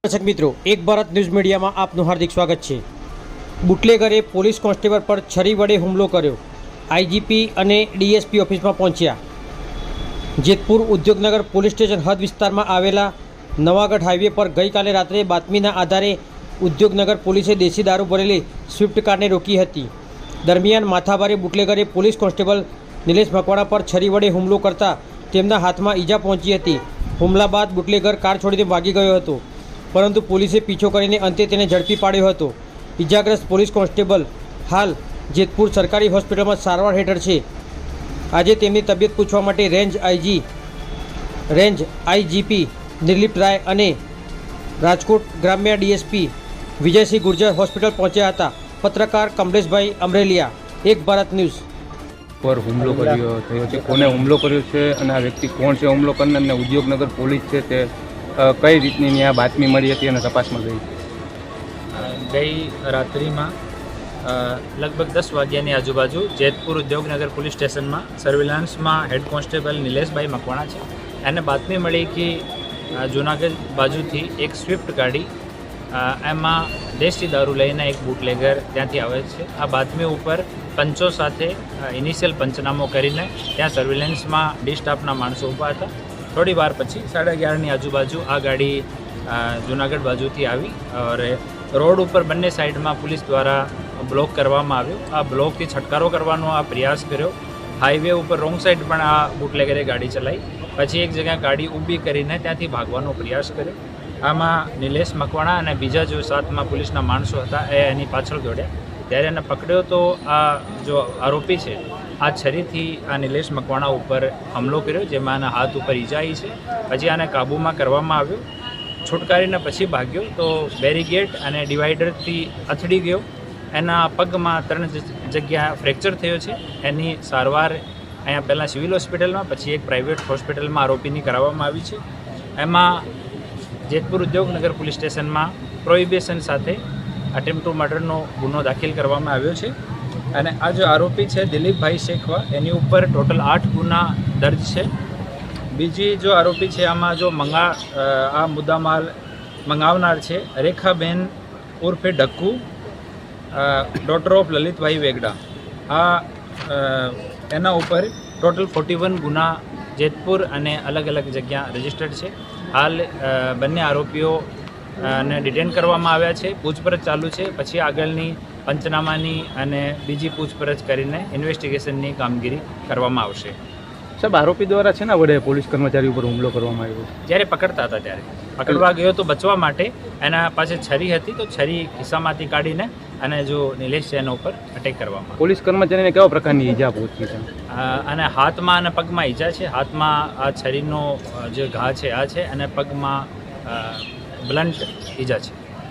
દર્શક મિત્રો, એક ભારત ન્યૂઝ મીડિયામાં આપનું હાર્દિક સ્વાગત છે। બુટલેગરે પોલીસ કોન્સ્ટેબલ પર છરી વડે હુમલો કર્યો। આઈજીપી અને ડીએસપી ઓફિસમાં પહોંચ્યા। જેતપુર ઉદ્યોગનગર પોલીસ સ્ટેશન હદ વિસ્તારમાં આવેલા નવાગઢ હાઈવે પર ગઈકાલે રાત્રે બાતમીના આધારે ઉદ્યોગનગર પોલીસે દેશી દારૂ ભરેલી સ્વિફ્ટ કારને રોકી હતી। દરમિયાન માથાભારે બુટલેગરે પોલીસ કોન્સ્ટેબલ નિલેશ મકવાણા પર છરી વડે હુમલો કરતા તેમના હાથમાં ઈજા પહોંચી હતી। હુમલા બાદ બુટલેગર કાર છોડીને ભાગી ગયો હતો, પરંતુ પોલીસે પીછો કરીને અંતે તેને ઝડપી પાડ્યો હતો। ઇજાગ્રસ્ત પોલીસ કોન્સ્ટેબલ હાલ જેતપુર સરકારી હોસ્પિટલમાં સારવાર હેઠળ છે। આજે તેમની તબિયત પૂછવા માટે રેન્જ આઈજીપી નિર્લિપ્ત રાય અને રાજકોટ ગ્રામ્ય ડીએસપી વિજયસિંહ ગુર્જર હોસ્પિટલ પહોંચ્યા હતા। પત્રકાર કમલેશભાઈ અમરેલિયા, એક ભારત ન્યૂઝ। પર હુમલો થયો છે, કોને હુમલો કર્યો છે અને આ વ્યક્તિ કોણ છે હુમલો કરનાર, અને ઉદ્યોગનગર પોલીસ છે તે કઈ રીતની ત્યાં બાતમી મળી હતી અને તપાસમાં ગઈ રાત્રિમાં લગભગ 10 વાગ્યાની આજુબાજુ જેતપુર ઉદ્યોગનગર પોલીસ સ્ટેશનમાં સર્વેલન્સમાં હેડ કોન્સ્ટેબલ નિલેશભાઈ મકવાણા છે, એને બાતમી મળી કે જૂનાગઢ બાજુથી એક સ્વિફ્ટ ગાડી એમાં દેશી દારૂ લઈને એક બુટલેગર ત્યાંથી આવે છે। આ બાતમી ઉપર પંચો સાથે ઇનિશિયલ પંચનામો કરીને ત્યાં સર્વેલન્સમાં ડી સ્ટાફના માણસો ઊભા હતા। થોડી વાર પછી 11:30ની આજુબાજુ આ ગાડી જૂનાગઢ બાજુથી આવી और રોડ ઉપર બંને સાઈડમાં પોલીસ દ્વારા બ્લોક કરવામાં આવ્યો। આ બ્લોકથી છટકારો કરવાનો આ પ્રયાસ કર્યો। હાઈવે ઉપર રોંગ સાઈડ પણ આ બુટલેગરે ગાડી ચલાવી, પછી એક જગ્યાએ ગાડી ઊભી કરીને ત્યાંથી ભાગવાનો પ્રયાસ કર્યો। આમાં નિલેશ મકવાણા અને બીજા જો સાથમાં પોલીસના માણસો હતા એ એની પાછળ દોડ્યા, ત્યારે એને પકડ્યો તો આ જો આરોપી છે આ છરીથી આ નિલેશ મકવાણા ઉપર હુમલો કર્યો, જેમાં આના હાથ ઉપર ઈજા આવી છે। પછી આને કાબૂમાં કરવામાં આવ્યો, છુટકારીને પછી ભાગ્યો તો બેરીગેટ અને ડિવાઈડરથી અથડી ગયો। એના પગમાં 3 જગ્યા ફ્રેક્ચર થયો છે। એની સારવાર અહીંયા પહેલાં સિવિલ હોસ્પિટલમાં, પછી એક પ્રાઇવેટ હોસ્પિટલમાં આરોપીની કરાવવામાં આવી છે। એમાં જેતપુર ઉદ્યોગનગર પોલીસ સ્ટેશનમાં પ્રોહિબિશન સાથે અટેમ્પ્ટ ટુ મર્ડરનો ગુનો દાખલ કરવામાં આવ્યો છે। અને આ જો આરોપી છે દિલીપભાઈ શેખવા, એની ઉપર ટોટલ 8 ગુના દર્જ છે। બીજી જો આરોપી છે આમાં જો આ મુદ્દામાલ મંગાવનાર છે રેખાબેન ઉર્ફે ઢક્કુ, ડોટર ઓફ લલિતભાઈ વેગડા। આ એના ઉપર ટોટલ 41 ગુના જેતપુર અને અલગ અલગ જગ્યા રજિસ્ટર્ડ છે। હાલ બંને આરોપીઓ ને ડિટેન કરવામાં આવ્યા છે, પૂછપરછ ચાલુ છે। પછી આગળની પંચનામાની અને બીજી પૂછપરછ કરીને ઇન્વેસ્ટિગેશનની કામગીરી કરવામાં આવશે। સાહેબ, આરોપી દ્વારા છે ને વડે પોલીસ કર્મચારી ઉપર હુમલો કરવામાં આવ્યો? જ્યારે પકડતા હતા ત્યારે પકડવા ગયો તો બચવા માટે એના પાસે છરી હતી, તો છરી ખિસ્સામાંથી કાઢીને અને જો નિલેશ છે એના ઉપર અટેક કરવામાં। પોલીસ કર્મચારીને કેવા પ્રકારની ઈજા પહોંચી છે? અને હાથમાં અને પગમાં ઈજા છે। હાથમાં આ છરીનો જે ઘા છે આ છે, અને પગમાં બ્લન્ટ ઈજા છે।